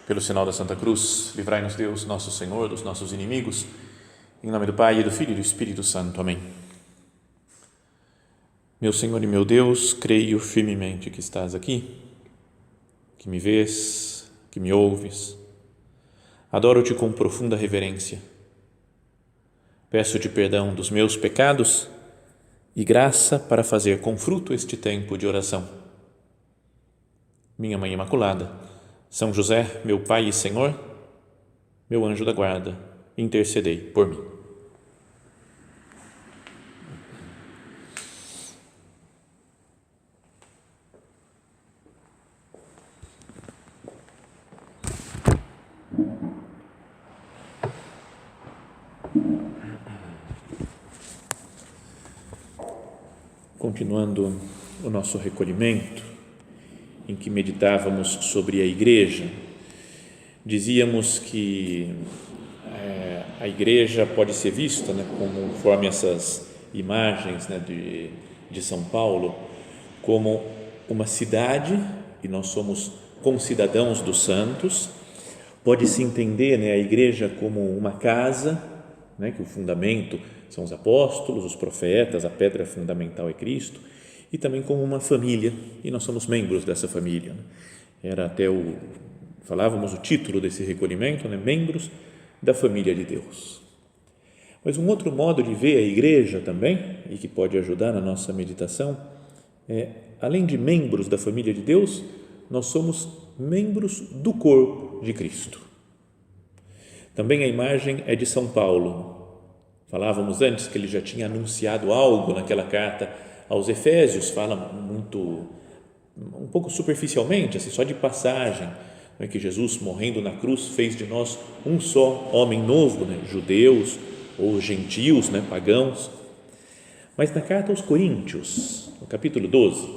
Pelo sinal da Santa Cruz, livrai-nos Deus, nosso Senhor, dos nossos inimigos. Em nome do Pai, e do Filho e do Espírito Santo. Amém. Meu Senhor e meu Deus, creio firmemente que estás aqui, que me vês, que me ouves. Adoro-te com profunda reverência. Peço-te perdão dos meus pecados e graça para fazer com fruto este tempo de oração. Minha Mãe Imaculada, São José, meu Pai e Senhor, meu anjo da guarda, intercedei por mim. Continuando o nosso recolhimento, em que meditávamos sobre a igreja, dizíamos que a igreja pode ser vista, conforme essas imagens de São Paulo, como uma cidade, e nós somos concidadãos dos santos. Pode-se entender a igreja como uma casa, que o fundamento são os apóstolos, os profetas, a pedra fundamental é Cristo, e também como uma família, e nós somos membros dessa família. Era até falávamos o título desse recolhimento, membros da família de Deus. Mas um outro modo de ver a igreja também, e que pode ajudar na nossa meditação, além de membros da família de Deus, nós somos membros do corpo de Cristo. Também a imagem é de São Paulo. Falávamos antes que ele já tinha anunciado algo naquela carta aos Efésios, fala um pouco superficialmente, assim, só de passagem, que Jesus, morrendo na cruz, fez de nós um só homem novo, judeus ou gentios, pagãos. Mas na carta aos Coríntios, no capítulo 12,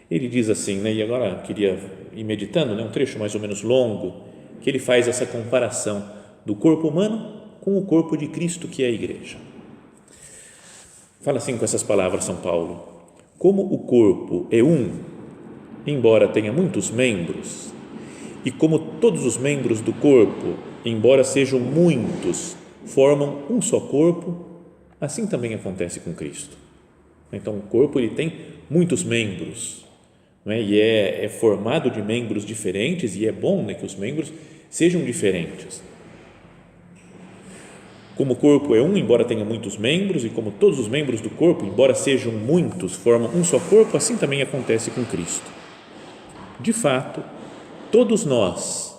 ele diz assim, e agora queria ir meditando, um trecho mais ou menos longo, que ele faz essa comparação do corpo humano com o corpo de Cristo, que é a igreja. Fala assim com essas palavras São Paulo: como o corpo é um, embora tenha muitos membros, e como todos os membros do corpo, embora sejam muitos, formam um só corpo, assim também acontece com Cristo. Então o corpo ele tem muitos membros, e é formado de membros diferentes, e é bom que os membros sejam diferentes. Como o corpo é um, embora tenha muitos membros, e como todos os membros do corpo, embora sejam muitos, formam um só corpo, assim também acontece com Cristo. De fato, todos nós,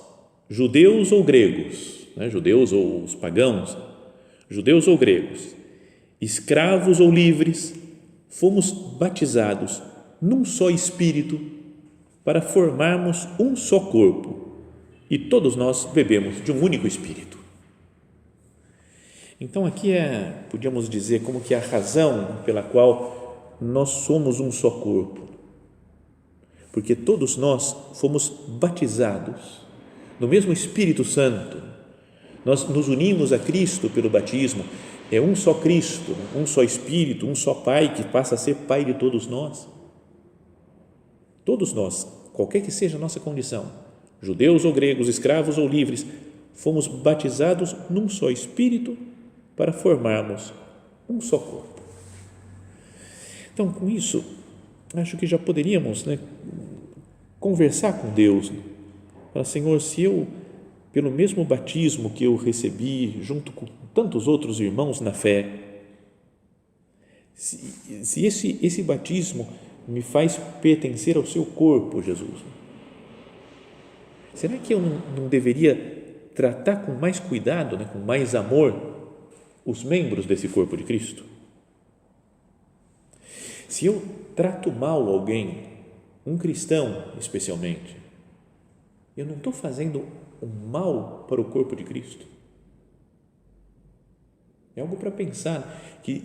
judeus ou gregos, judeus ou os pagãos, judeus ou gregos, escravos ou livres, fomos batizados num só Espírito para formarmos um só corpo, e todos nós bebemos de um único Espírito. Então aqui podíamos dizer como que a razão pela qual nós somos um só corpo, porque todos nós fomos batizados no mesmo Espírito Santo, nós nos unimos a Cristo pelo batismo, é um só Cristo, um só Espírito, um só Pai que passa a ser Pai de todos nós, qualquer que seja a nossa condição, judeus ou gregos, escravos ou livres, fomos batizados num só Espírito para formarmos um só corpo. Então, com isso, acho que já poderíamos conversar com Deus. Falar: Senhor, se eu, pelo mesmo batismo que eu recebi, junto com tantos outros irmãos na fé, se esse batismo me faz pertencer ao seu corpo, Jesus, será que eu não deveria tratar com mais cuidado, com mais amor, os membros desse corpo de Cristo? Se eu trato mal alguém, um cristão especialmente, eu não estou fazendo um mal para o corpo de Cristo? É algo para pensar, que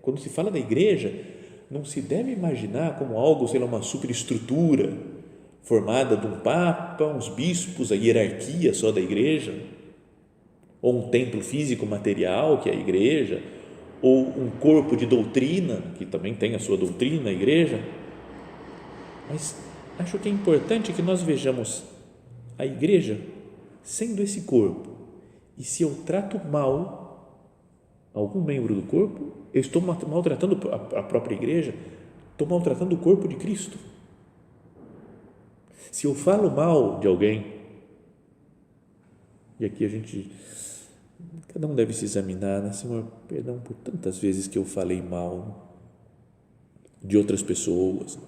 quando se fala da igreja, não se deve imaginar como algo, uma superestrutura formada de um papa, uns bispos, a hierarquia só da igreja, ou um templo físico material, que é a igreja, ou um corpo de doutrina, que também tem a sua doutrina, a igreja. Mas acho que é importante que nós vejamos a igreja sendo esse corpo, e se eu trato mal algum membro do corpo, eu estou maltratando a própria igreja, estou maltratando o corpo de Cristo. Se eu falo mal de alguém, e aqui cada um deve se examinar, né? Senhor, perdão por tantas vezes que eu falei mal de outras pessoas,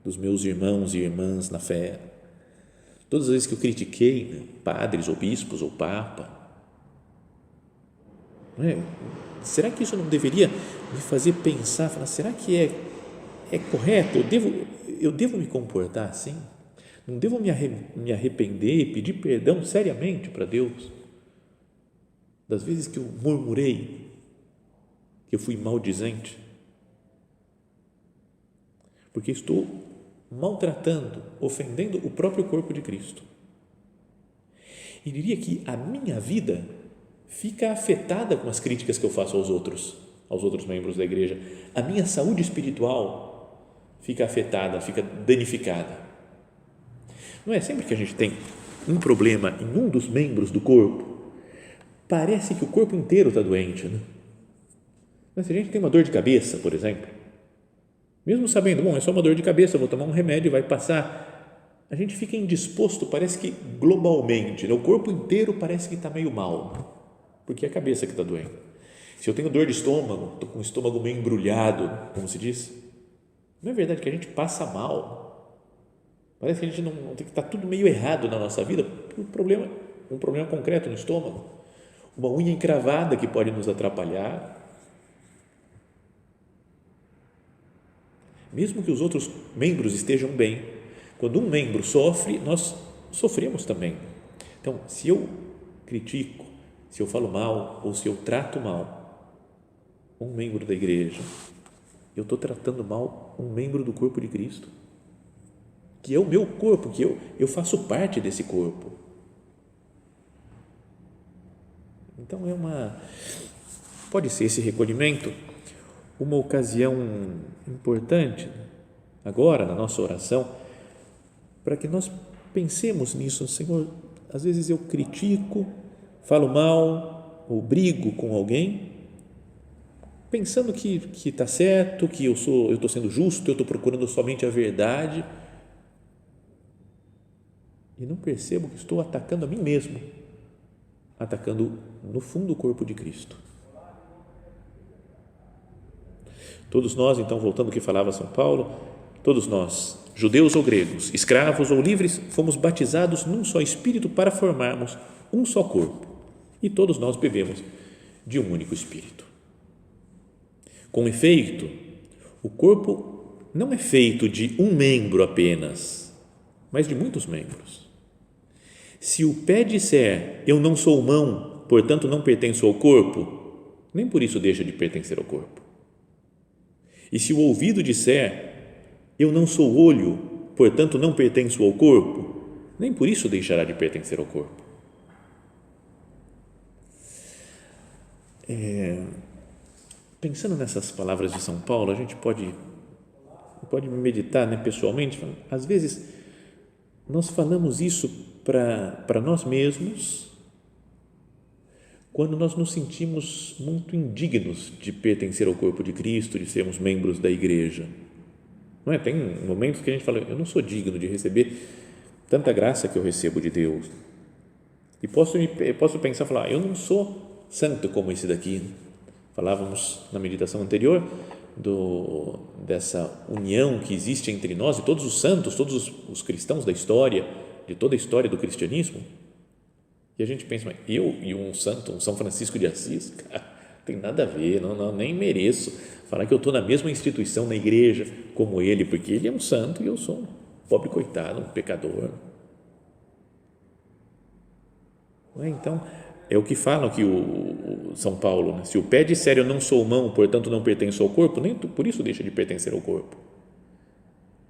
dos meus irmãos e irmãs na fé, todas as vezes que eu critiquei, né, padres ou bispos ou papa, não é? Será que isso não deveria me fazer pensar, falar, será que é correto? Eu devo me comportar assim? Não devo me arrepender e pedir perdão seriamente para Deus das vezes que eu murmurei, que eu fui maldizente? Porque estou maltratando, ofendendo o próprio corpo de Cristo. E diria que a minha vida fica afetada com as críticas que eu faço aos outros membros da igreja. A minha saúde espiritual fica afetada, fica danificada. Não é sempre que a gente tem um problema em um dos membros do corpo, parece que o corpo inteiro está doente, né? Mas se a gente tem uma dor de cabeça, por exemplo, mesmo sabendo, bom, é só uma dor de cabeça, vou tomar um remédio e vai passar, a gente fica indisposto, parece que globalmente, né? O corpo inteiro parece que está meio mal, porque é a cabeça que está doendo. Se eu tenho dor de estômago, estou com o estômago meio embrulhado, como se diz, não é verdade que a gente passa mal? Parece que a gente não tem que estar tudo meio errado na nossa vida, um problema concreto no estômago, uma unha encravada que pode nos atrapalhar. Mesmo que os outros membros estejam bem, quando um membro sofre, nós sofremos também. Então, se eu critico, se eu falo mal ou se eu trato mal um membro da igreja, eu estou tratando mal um membro do corpo de Cristo, que é o meu corpo, que eu faço parte desse corpo. Então, pode ser esse recolhimento uma ocasião importante agora na nossa oração para que nós pensemos nisso. Senhor, às vezes eu critico, falo mal ou brigo com alguém pensando que está certo, que eu estou sendo justo, eu estou procurando somente a verdade e não percebo que estou atacando a mim mesmo, atacando no fundo o corpo de Cristo. Todos nós, então, voltando ao que falava São Paulo, todos nós, judeus ou gregos, escravos ou livres, fomos batizados num só Espírito para formarmos um só corpo, e todos nós bebemos de um único Espírito. Com efeito, o corpo não é feito de um membro apenas, mas de muitos membros. Se o pé disser, eu não sou mão, portanto não pertenço ao corpo, nem por isso deixa de pertencer ao corpo. E se o ouvido disser, eu não sou olho, portanto não pertenço ao corpo, nem por isso deixará de pertencer ao corpo. Pensando nessas palavras de São Paulo, a gente pode meditar, né, pessoalmente. Às vezes nós falamos isso para nós mesmos quando nós nos sentimos muito indignos de pertencer ao corpo de Cristo, de sermos membros da igreja. Não é? Tem momentos que a gente fala, eu não sou digno de receber tanta graça que eu recebo de Deus. E posso pensar, falar, eu não sou santo como esse daqui. Falávamos na meditação anterior dessa união que existe entre nós e todos os santos, todos os cristãos da história, de toda a história do cristianismo. E a gente pensa, mas eu e um santo, um São Francisco de Assis, cara, tem nada a ver, não, nem mereço falar que eu estou na mesma instituição, na igreja, como ele, porque ele é um santo e eu sou um pobre coitado, um pecador. Então, é o que falam que o São Paulo, né? Se o pé disser eu não sou mão, portanto não pertenço ao corpo, nem por isso deixa de pertencer ao corpo.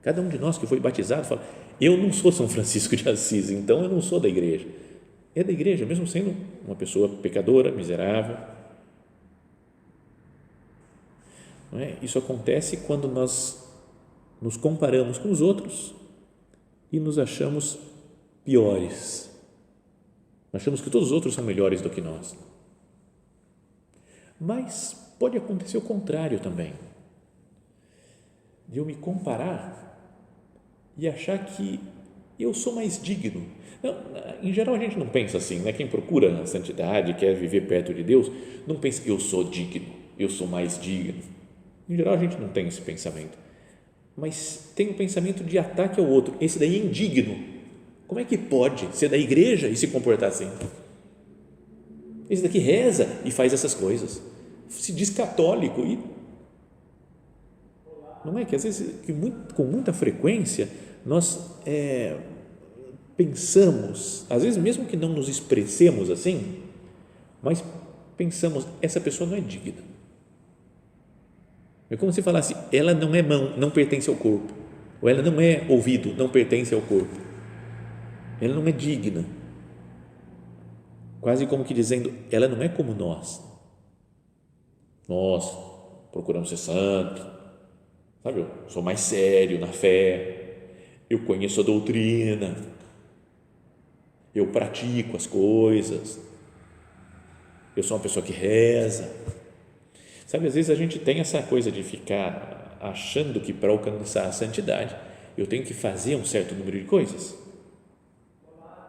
Cada um de nós que foi batizado fala, eu não sou São Francisco de Assis, então eu não sou da igreja. É da igreja, mesmo sendo uma pessoa pecadora, miserável. Não é? Isso acontece quando nós nos comparamos com os outros e nos achamos piores. Nós achamos que todos os outros são melhores do que nós. Mas pode acontecer o contrário também, de eu me comparar e achar que eu sou mais digno. Não, em geral a gente não pensa assim, né? Quem procura a santidade, quer viver perto de Deus, não pensa que eu sou digno, eu sou mais digno. Em geral a gente não tem esse pensamento, mas tem o pensamento de ataque ao outro. Esse daí é indigno. Como é que pode ser da igreja e se comportar assim? Esse daqui reza e faz essas coisas, se diz católico e não é que às vezes com muita frequência nós pensamos, às vezes mesmo que não nos expressemos assim, mas pensamos, essa pessoa não é digna. É como se falasse, ela não é mão, não pertence ao corpo, ou ela não é ouvido, não pertence ao corpo, ela não é digna, quase como que dizendo, ela não é como nós procuramos ser santo, sabe, eu sou mais sério na fé, eu conheço a doutrina, eu pratico as coisas, eu sou uma pessoa que reza. Sabe, às vezes a gente tem essa coisa de ficar achando que para alcançar a santidade eu tenho que fazer um certo número de coisas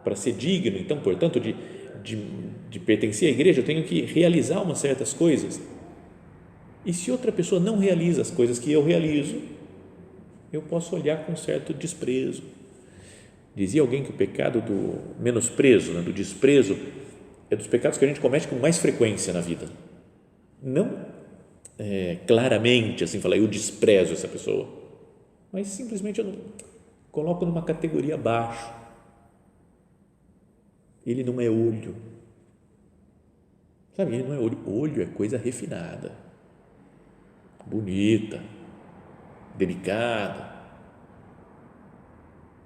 para ser digno, então, portanto, de pertencer à igreja, eu tenho que realizar umas certas coisas. E se outra pessoa não realiza as coisas que eu realizo, eu posso olhar com certo desprezo. Dizia alguém que o pecado do menosprezo, né, do desprezo, é dos pecados que a gente comete com mais frequência na vida. Não claramente, assim, falar, eu desprezo essa pessoa, mas simplesmente eu não coloco numa categoria abaixo. Ele não é olho. Sabe, ele não é olho. Olho é coisa refinada, bonita, delicada.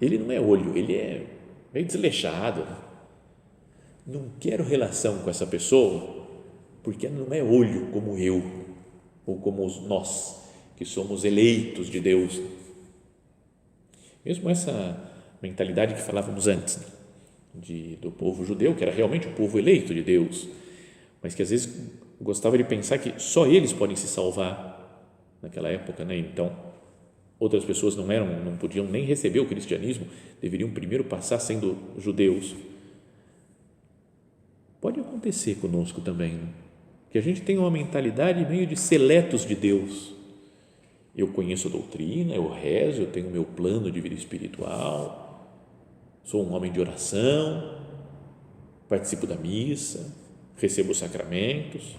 Ele não é olho, ele é meio desleixado. Não quero relação com essa pessoa porque ela não é olho como eu ou como nós que somos eleitos de Deus. Mesmo essa mentalidade que falávamos antes, né? Do povo judeu, que era realmente o povo eleito de Deus, mas que às vezes gostava de pensar que só eles podem se salvar naquela época, né? Então outras pessoas não podiam nem receber o cristianismo, deveriam primeiro passar sendo judeus. Pode acontecer conosco também, né? Que a gente tem uma mentalidade meio de seletos de Deus. Eu conheço a doutrina, eu rezo, eu tenho o meu plano de vida espiritual, sou um homem de oração, participo da missa, recebo os sacramentos.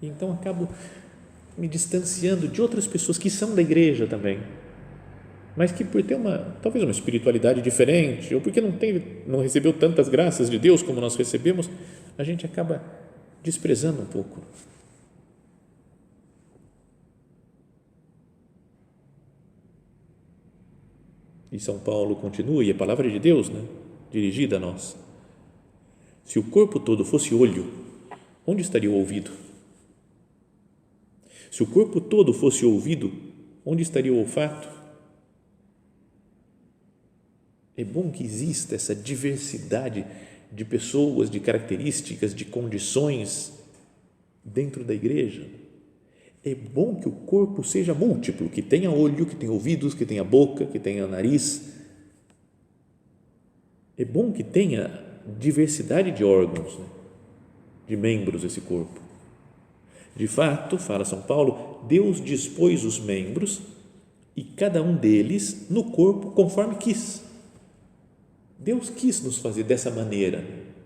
Então acabo me distanciando de outras pessoas que são da igreja também, mas que por ter talvez uma espiritualidade diferente, ou porque não recebeu tantas graças de Deus como nós recebemos, a gente acaba desprezando um pouco. E São Paulo continua, e a palavra de Deus, né, dirigida a nós. Se o corpo todo fosse olho, onde estaria o ouvido? Se o corpo todo fosse ouvido, onde estaria o olfato? É bom que exista essa diversidade de pessoas, de características, de condições dentro da igreja. É bom que o corpo seja múltiplo, que tenha olho, que tenha ouvidos, que tenha boca, que tenha nariz. É bom que tenha diversidade de órgãos, né? De membros desse corpo. De fato, fala São Paulo, Deus dispôs os membros e cada um deles no corpo conforme quis. Deus quis nos fazer dessa maneira,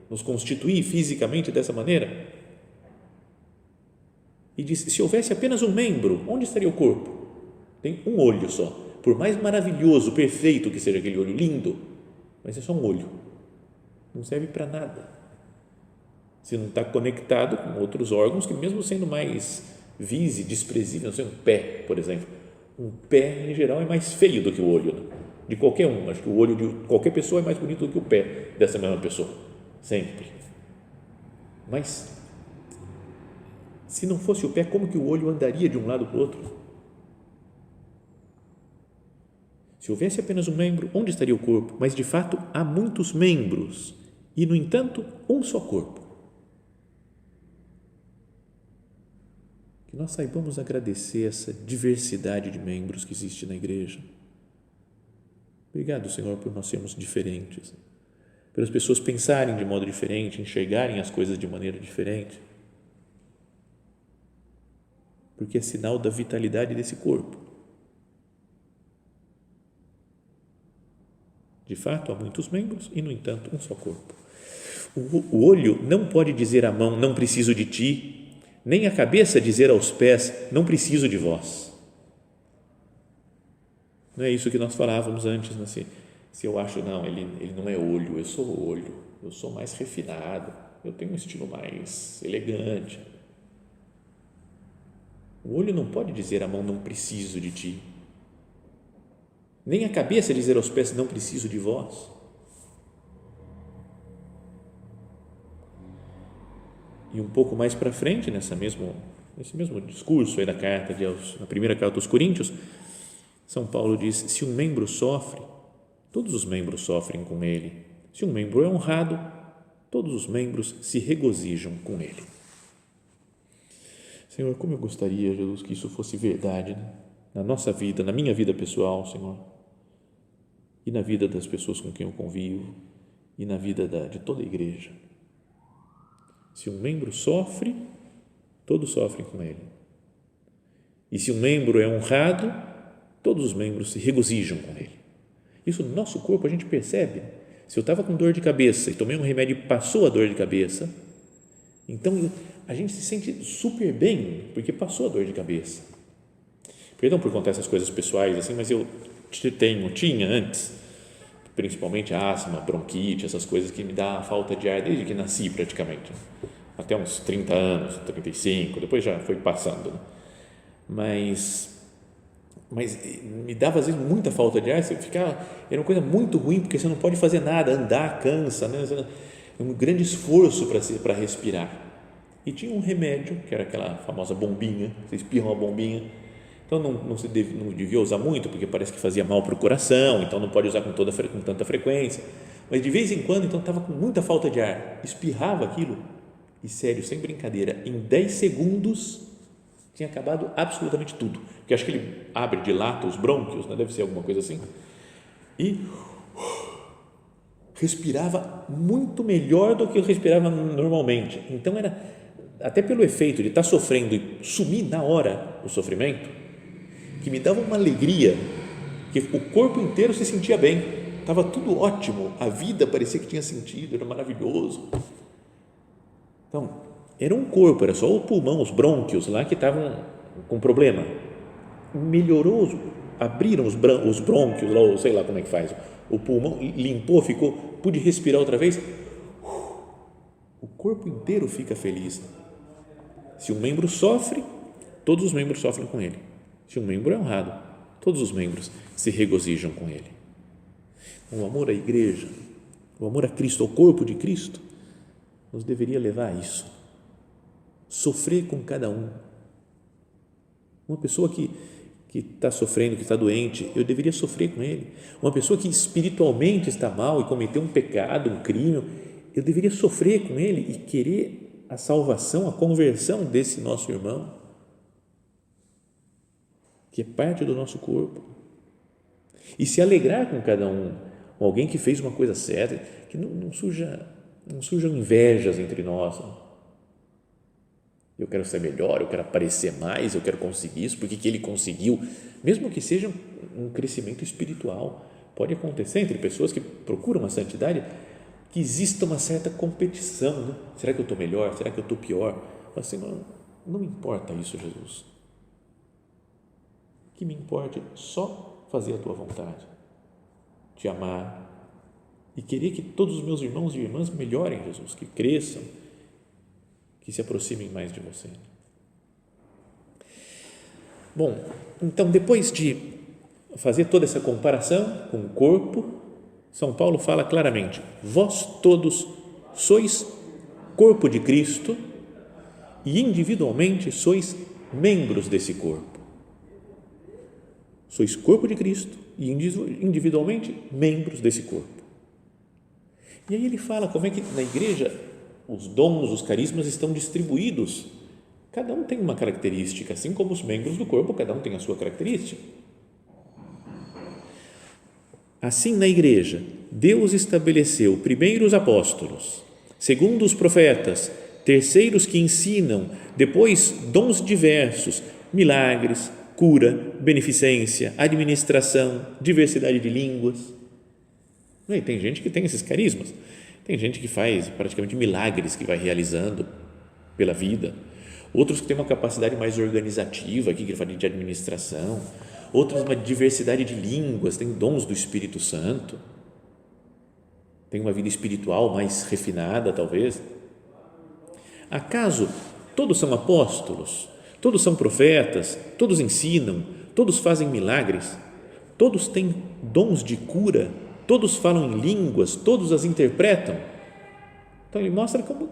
nos constituir fisicamente dessa maneira. E disse, se houvesse apenas um membro, onde estaria o corpo? Tem um olho só. Por mais maravilhoso, perfeito que seja aquele olho, lindo, mas é só um olho. Não serve para nada. Se não está conectado com outros órgãos que mesmo sendo mais desprezível, não sei, um pé, por exemplo. Um pé, em geral, é mais feio do que o olho, né? De qualquer um. Acho que o olho de qualquer pessoa é mais bonito do que o pé dessa mesma pessoa. Sempre. Mas se não fosse o pé, como que o olho andaria de um lado para o outro? Se houvesse apenas um membro, onde estaria o corpo? Mas, de fato, há muitos membros e, no entanto, um só corpo. Que nós saibamos agradecer essa diversidade de membros que existe na igreja. Obrigado, Senhor, por nós sermos diferentes, pelas pessoas pensarem de modo diferente, enxergarem as coisas de maneira diferente, porque é sinal da vitalidade desse corpo. De fato, há muitos membros e, no entanto, um só corpo. O olho não pode dizer à mão, não preciso de ti, nem a cabeça dizer aos pés, não preciso de vós. Não é isso que nós falávamos antes, né? Se eu acho, não, ele não é olho, eu sou olho, eu sou mais refinado, eu tenho um estilo mais elegante. O olho não pode dizer à mão, não preciso de ti, nem a cabeça dizer aos pés, não preciso de vós. E um pouco mais para frente, nesse mesmo discurso aí da carta na primeira carta aos Coríntios, São Paulo diz, se um membro sofre, todos os membros sofrem com ele. Se um membro é honrado, todos os membros se regozijam com ele. Senhor, como eu gostaria, Jesus, que isso fosse verdade, né? Na nossa vida, na minha vida pessoal, Senhor, e na vida das pessoas com quem eu convivo, e na vida de toda a igreja. Se um membro sofre, todos sofrem com ele. E se um membro é honrado, todos os membros se regozijam com ele. Isso no nosso corpo a gente percebe. Se eu estava com dor de cabeça e tomei um remédio e passou a dor de cabeça, então a gente se sente super bem porque passou a dor de cabeça. Perdão por contar essas coisas pessoais assim, mas eu tinha antes, principalmente asma, bronquite, essas coisas que me dá falta de ar desde que nasci praticamente, até uns 30 anos, 35, depois já foi passando, né? Mas me dava às vezes muita falta de ar, era uma coisa muito ruim, porque você não pode fazer nada, andar cansa, né? É um grande esforço para respirar. E tinha um remédio, que era aquela famosa bombinha, você espirra uma bombinha, então não devia usar muito, porque parece que fazia mal para o coração, então não pode usar com tanta frequência, mas de vez em quando, então estava com muita falta de ar, espirrava aquilo, e sério, sem brincadeira, em 10 segundos tinha acabado absolutamente tudo, porque acho que ele dilata os brônquios, né? Deve ser alguma coisa assim, e respirava muito melhor do que eu respirava normalmente. Então era, até pelo efeito de estar sofrendo e sumir na hora o sofrimento, que me dava uma alegria, que o corpo inteiro se sentia bem, estava tudo ótimo, a vida parecia que tinha sentido, era maravilhoso. Então, era um corpo, era só o pulmão, os brônquios lá que estavam com problema. Melhorou, abriram os brônquios lá, ou sei lá como é que faz, o pulmão limpou, pude respirar outra vez, o corpo inteiro fica feliz. Se um membro sofre, todos os membros sofrem com ele. Se um membro é honrado, todos os membros se regozijam com ele. O amor à igreja, o amor a Cristo, ao corpo de Cristo, nos deveria levar a isso. Sofrer com cada um. Uma pessoa que está sofrendo, que está doente, eu deveria sofrer com ele. Uma pessoa que espiritualmente está mal e cometeu um pecado, um crime, eu deveria sofrer com ele e querer a salvação, a conversão desse nosso irmão, que é parte do nosso corpo. E se alegrar com cada um, com alguém que fez uma coisa certa, que não surjam invejas entre nós. Eu quero ser melhor, eu quero aparecer mais, eu quero conseguir isso, porque que ele conseguiu, mesmo que seja um crescimento espiritual, pode acontecer entre pessoas que procuram a santidade, que exista uma certa competição, né? Será que eu estou melhor? Será que eu estou pior? Assim, não me importa isso, Jesus. O que me importa é só fazer a tua vontade, te amar e querer que todos os meus irmãos e irmãs melhorem, Jesus, que cresçam, que se aproximem mais de você. Bom, então depois de fazer toda essa comparação com o corpo, São Paulo fala claramente, vós todos sois corpo de Cristo e individualmente sois membros desse corpo. Sois corpo de Cristo e individualmente membros desse corpo. E aí ele fala como é que na igreja os dons, os carismas estão distribuídos. Cada um tem uma característica, assim como os membros do corpo, cada um tem a sua característica. Assim, na igreja, Deus estabeleceu primeiro os apóstolos, segundo os profetas, terceiros que ensinam, depois dons diversos, milagres, cura, beneficência, administração, diversidade de línguas. E tem gente que tem esses carismas, tem gente que faz praticamente milagres que vai realizando pela vida, outros que têm uma capacidade mais organizativa, que fala de administração, outros uma diversidade de línguas, tem dons do Espírito Santo, tem uma vida espiritual mais refinada talvez. Acaso todos são apóstolos? Todos são profetas? Todos ensinam? Todos fazem milagres? Todos têm dons de cura? Todos falam em línguas? Todos as interpretam? Então ele mostra como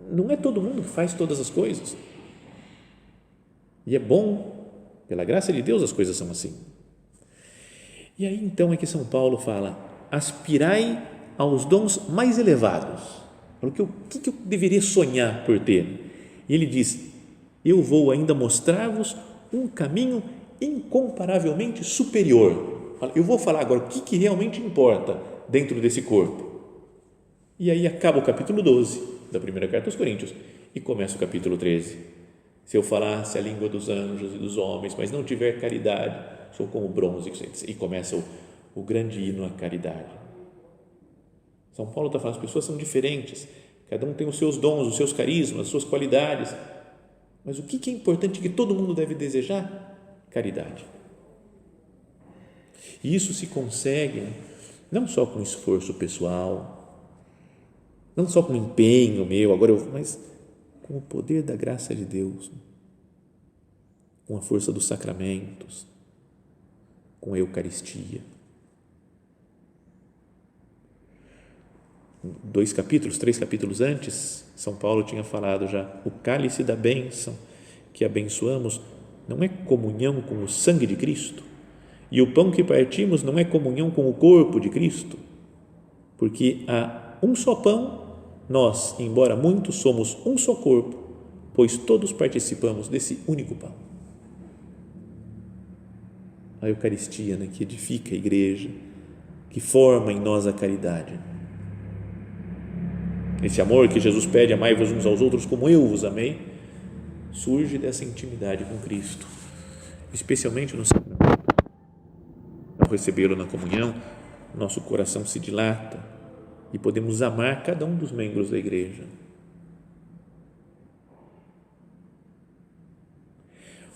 não é todo mundo que faz todas as coisas. E é bom, pela graça de Deus as coisas são assim. E aí então é que São Paulo fala: aspirai aos dons mais elevados. O que eu deveria sonhar por ter? E ele diz: eu vou ainda mostrar-vos um caminho incomparavelmente superior. Eu vou falar agora o que realmente importa dentro desse corpo. E aí acaba o capítulo 12 da primeira carta aos Coríntios e começa o capítulo 13. Se eu falasse a língua dos anjos e dos homens, mas não tiver caridade, sou como bronze. E começa o grande hino à caridade. São Paulo está falando, as pessoas são diferentes, cada um tem os seus dons, os seus carismas, as suas qualidades, mas o que é importante que todo mundo deve desejar? Caridade. E isso se consegue não só com esforço pessoal, não só com empenho meu, mas com o poder da graça de Deus, com a força dos sacramentos, com a Eucaristia. 3 capítulos antes, São Paulo tinha falado já, o cálice da bênção que abençoamos não é comunhão com o sangue de Cristo, e o pão que partimos não é comunhão com o corpo de Cristo, porque há um só pão, nós, embora muitos, somos um só corpo, pois todos participamos desse único pão. A Eucaristia, que edifica a igreja, que forma em nós a caridade. Esse amor que Jesus pede, amai-vos uns aos outros como eu vos amei, surge dessa intimidade com Cristo, especialmente no sacramento. Ao recebê-lo na comunhão, nosso coração se dilata e podemos amar cada um dos membros da igreja.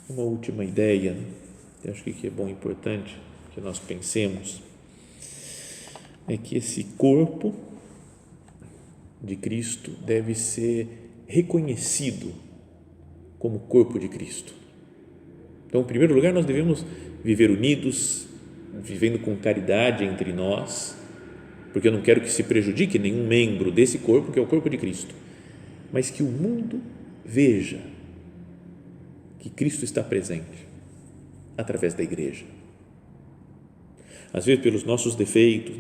Uma última ideia, eu acho que é bom e importante que nós pensemos, é que esse corpo de Cristo deve ser reconhecido como corpo de Cristo. Então, em primeiro lugar, nós devemos viver unidos, vivendo com caridade entre nós, porque eu não quero que se prejudique nenhum membro desse corpo, que é o corpo de Cristo, mas que o mundo veja que Cristo está presente através da igreja. Às vezes, pelos nossos defeitos,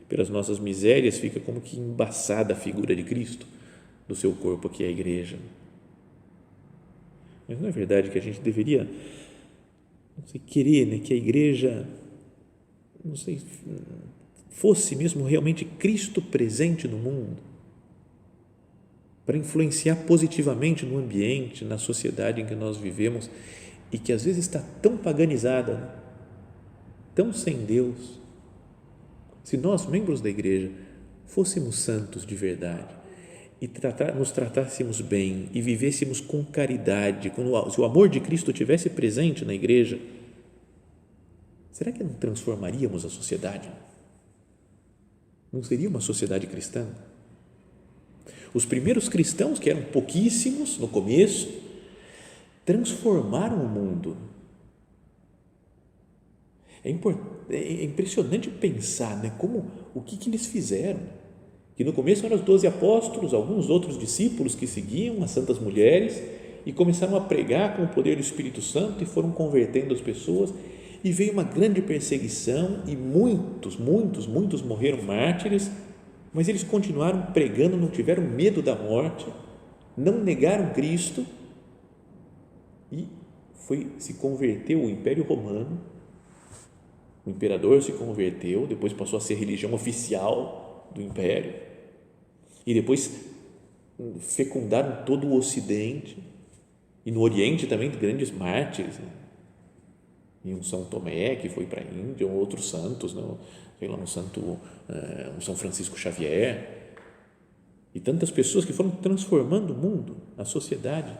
pelas nossas misérias, fica como que embaçada a figura de Cristo, do seu corpo, que é a igreja. Mas não é verdade que a gente deveria, querer que a igreja, fosse mesmo realmente Cristo presente no mundo, para influenciar positivamente no ambiente, na sociedade em que nós vivemos e que às vezes está tão paganizada, tão sem Deus. Se nós, membros da igreja, fôssemos santos de verdade e nos tratássemos bem e vivêssemos com caridade, se o amor de Cristo tivesse presente na igreja, será que não transformaríamos a sociedade? Não seria uma sociedade cristã? Os primeiros cristãos, que eram pouquíssimos no começo, transformaram o mundo. É impressionante pensar, o que eles fizeram, que no começo eram os 12 apóstolos, alguns outros discípulos que seguiam as santas mulheres e começaram a pregar com o poder do Espírito Santo e foram convertendo as pessoas e veio uma grande perseguição e muitos morreram mártires, mas eles continuaram pregando, não tiveram medo da morte, não negaram Cristo e se converteu o Império Romano, o imperador se converteu, depois passou a ser religião oficial do Império e depois fecundaram todo o Ocidente e no Oriente também grandes mártires, né? E um São Tomé que foi para a Índia, outros santos, né? Sei lá, um São Francisco Xavier e tantas pessoas que foram transformando o mundo, a sociedade,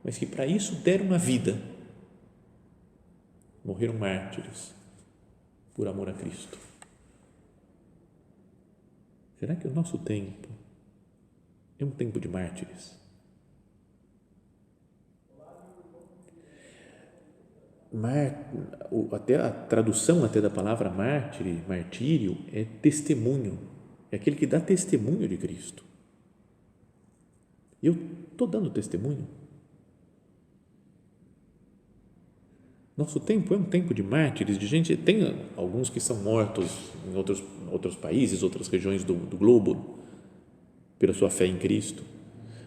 mas que para isso deram a vida, morreram mártires por amor a Cristo. Será que o nosso tempo é um tempo de mártires? Até a tradução até da palavra martírio é testemunho, é aquele que dá testemunho de Cristo. Eu estou dando testemunho. Nosso tempo é um tempo de mártires, de gente, tem alguns que são mortos em outros países, outras regiões do globo, pela sua fé em Cristo,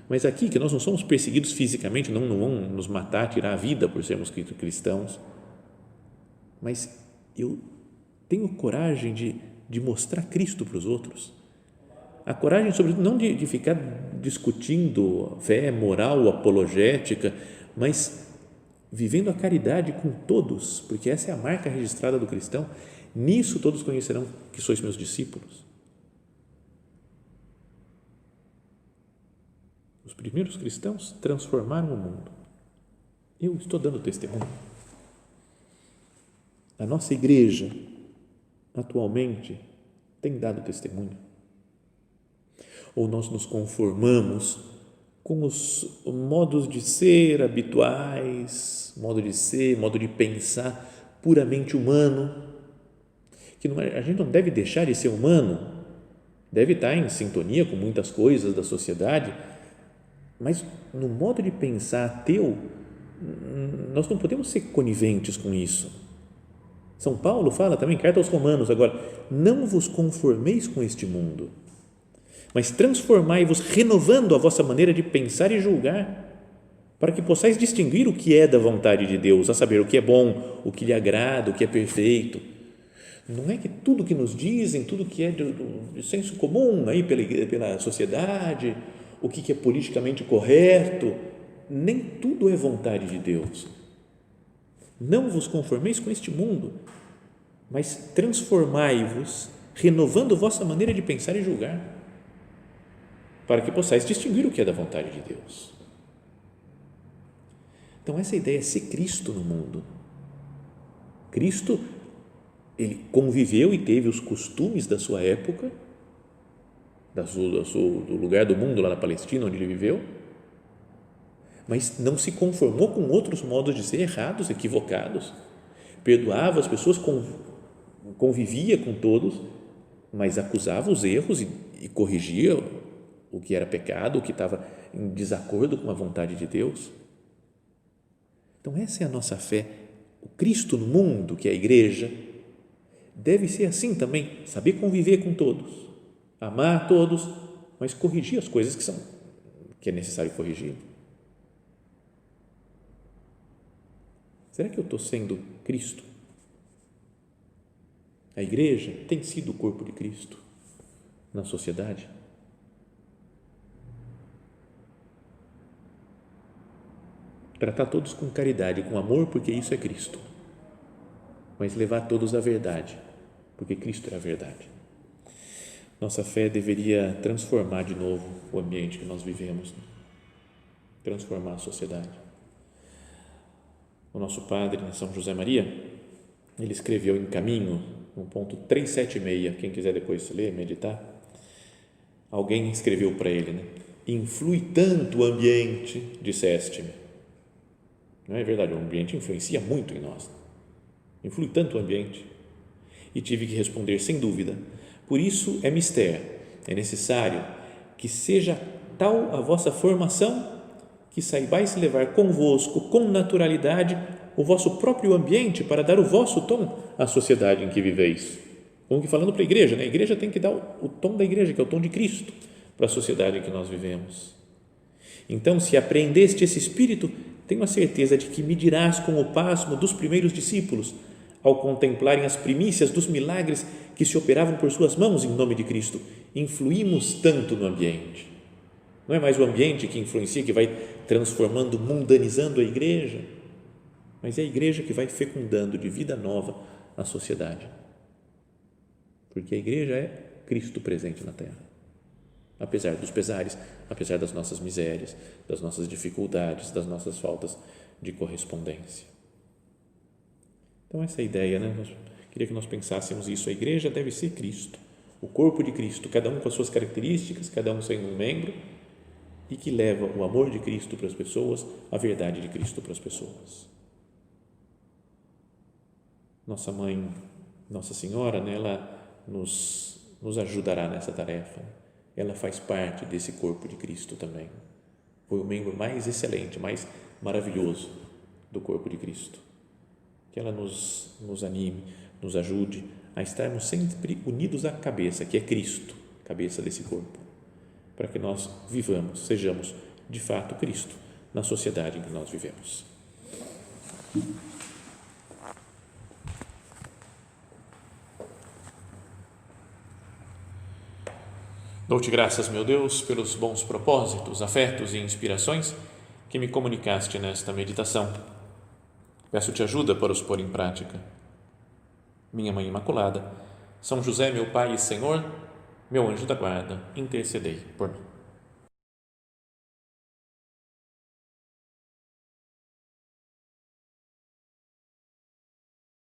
mas aqui que nós não somos perseguidos fisicamente, não vão nos matar, tirar a vida por sermos cristãos, mas eu tenho coragem de mostrar Cristo para os outros, a coragem sobretudo não de ficar discutindo fé, moral, apologética, mas vivendo a caridade com todos, porque essa é a marca registrada do cristão. Nisso todos conhecerão que sois meus discípulos. Os primeiros cristãos transformaram o mundo. Eu estou dando testemunho. A nossa igreja, atualmente, tem dado testemunho. Ou nós nos conformamos com os modos de ser habituais, modo de ser, modo de pensar puramente humano, que a gente não deve deixar de ser humano, deve estar em sintonia com muitas coisas da sociedade, mas no modo de pensar ateu, nós não podemos ser coniventes com isso. São Paulo fala também, carta aos Romanos agora, não vos conformeis com este mundo, mas transformai-vos, renovando a vossa maneira de pensar e julgar, para que possais distinguir o que é da vontade de Deus, a saber, o que é bom, o que lhe agrada, o que é perfeito. Não é que tudo que nos dizem, tudo que é de senso comum aí pela sociedade, o que é politicamente correto, nem tudo é vontade de Deus. Não vos conformeis com este mundo, mas transformai-vos, renovando vossa maneira de pensar e julgar, para que possais distinguir o que é da vontade de Deus. Então, essa ideia é ser Cristo no mundo. Cristo, ele conviveu e teve os costumes da sua época, do lugar do mundo lá na Palestina, onde ele viveu, mas não se conformou com outros modos de ser errados, equivocados, perdoava as pessoas, convivia com todos, mas acusava os erros e corrigia o que era pecado, o que estava em desacordo com a vontade de Deus. Então, essa é a nossa fé. O Cristo no mundo, que é a igreja, deve ser assim também, saber conviver com todos, amar todos, mas corrigir as coisas que é necessário corrigir. Será que eu estou sendo Cristo? A igreja tem sido o corpo de Cristo na sociedade? Tratar todos com caridade, com amor, porque isso é Cristo, mas levar todos à verdade, porque Cristo é a verdade. Nossa fé deveria transformar de novo o ambiente que nós vivemos, transformar a sociedade. O nosso padre, São José Maria, ele escreveu em Caminho, no ponto 376, quem quiser depois ler, meditar, alguém escreveu para ele, né? Influi tanto o ambiente, disseste-me. Não é verdade? O ambiente influencia muito em nós. Influi tanto o ambiente. E tive que responder, sem dúvida. Por isso é mistério. É necessário que seja tal a vossa formação que saibais levar convosco, com naturalidade, o vosso próprio ambiente para dar o vosso tom à sociedade em que viveis. Como que falando para a igreja, né? A igreja tem que dar o tom da igreja, que é o tom de Cristo, para a sociedade em que nós vivemos. Então, se apreendeste esse espírito, tenho a certeza de que medirás com o pasmo dos primeiros discípulos, ao contemplarem as primícias dos milagres que se operavam por suas mãos em nome de Cristo. Influímos tanto no ambiente. Não é mais o ambiente que influencia, que vai transformando, mundanizando a igreja, mas é a igreja que vai fecundando de vida nova a sociedade. Porque a igreja é Cristo presente na terra. Apesar dos pesares, apesar das nossas misérias, das nossas dificuldades, das nossas faltas de correspondência. Então, essa é a ideia, né? Queria que nós pensássemos isso. A igreja deve ser Cristo, o corpo de Cristo, cada um com as suas características, cada um sendo um membro, e que leva o amor de Cristo para as pessoas, a verdade de Cristo para as pessoas. Nossa mãe, Nossa Senhora, né, ela nos ajudará nessa tarefa. Ela faz parte desse corpo de Cristo também. Foi o membro mais excelente, mais maravilhoso do corpo de Cristo. Que ela nos anime, nos ajude a estarmos sempre unidos à cabeça, que é Cristo, cabeça desse corpo, para que nós vivamos, sejamos de fato Cristo na sociedade em que nós vivemos. Dou-te graças, meu Deus, pelos bons propósitos, afetos e inspirações que me comunicaste nesta meditação. Peço-te ajuda para os pôr em prática. Minha Mãe Imaculada, São José, meu Pai e Senhor, meu anjo da guarda, intercedei por mim.